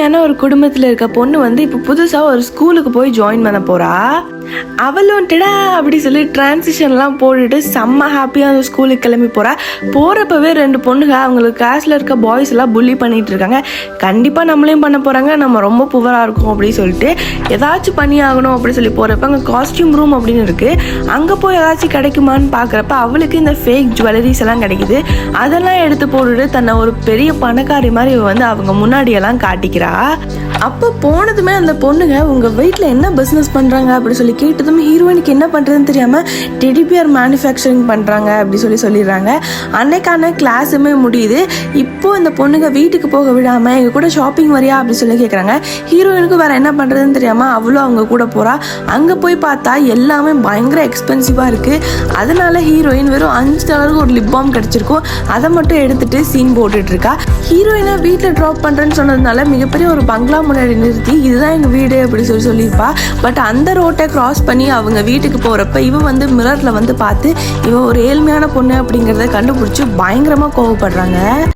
ஏழ்மையான ஒரு குடும்பத்தில் இருக்க பொண்ணு வந்து இப்போ புதுசாக ஒரு ஸ்கூலுக்கு போய் ஜாயின் பண்ண போகிறா. அவளும்டா அப்படி சொல்லி டிரான்சிஷன்லாம் போட்டுட்டு செம்ம ஹாப்பியாக அந்த ஸ்கூலுக்கு கிளம்பி போகிறா. போகிறப்பவே 2 பொண்ணுங்க அவங்களுக்கு கிளாஸில் இருக்க பாய்ஸ் எல்லாம் புள்ளி பண்ணிகிட்டு இருக்காங்க. கண்டிப்பாக நம்மளையும் பண்ண போகிறாங்க, நம்ம ரொம்ப புவராக இருக்கும் அப்படின்னு சொல்லிட்டு ஏதாச்சும் பண்ணி ஆகணும் அப்படின்னு சொல்லி போகிறப்ப அங்கே காஸ்டியூம் ரூம் அப்படின்னு இருக்குது. அங்கே போய் ஏதாச்சும் கிடைக்குமான்னு பார்க்குறப்ப அவளுக்கு இந்த ஃபேக் ஜுவல்லரிஸ் எல்லாம் கிடைக்குது. அதெல்லாம் எடுத்து போட்டுட்டு தன்னை ஒரு பெரிய பணக்காரி மாதிரி வந்து அவங்க முன்னாடியெல்லாம் காட்டிக்கிறா. அப்போ போனதுமே அந்த பொண்ணுங்க உங்கள் வீட்டில் என்ன பிஸ்னஸ் பண்ணுறாங்க அப்படி சொல்லி கேட்டதும் ஹீரோயினுக்கு என்ன பண்ணுறதுன்னு தெரியாமல் டெடிபியர் மேனுஃபேக்சரிங் பண்ணுறாங்க அப்படி சொல்லிடுறாங்க. அன்னைக்கான கிளாஸுமே முடியுது. இப்போ இந்த பொண்ணுங்க வீட்டுக்கு போக விடாமல் எங்கள் கூட ஷாப்பிங் வரியா அப்படி சொல்லி கேட்குறாங்க. ஹீரோயினுக்கு வேறு என்ன பண்ணுறதுன்னு தெரியாமல் அவளும் அவங்க கூட போகிறா. அங்கே போய் பார்த்தா எல்லாமே பயங்கர எக்ஸ்பென்சிவாக இருக்குது. அதனால ஹீரோயின் வெறும் $5 ஒரு லிப் பாம் கிடச்சிருக்கும். அதை மட்டும் எடுத்துகிட்டு சீன் போட்டுட்ருக்கா. ஹீரோயினை வீட்டில் ட்ராப் பண்ணுறேன்னு சொன்னதுனால மிகப்பெரிய ஒரு பங்களா முன்னாடி நிறுத்தி இதுதான் எங்கள் வீடு அப்படி சொல்லியிருப்பா. பட் அந்த ரோட்டை கிராஸ் பண்ணி அவங்க வீட்டுக்கு போகிறப்ப இவன் வந்து மிரரில் வந்து பார்த்து இவன் ஒரு ஏழ்மையான பொண்ணு அப்படிங்கிறத கண்டுபிடிச்சி பயங்கரமாக கோவப்படுறாங்க.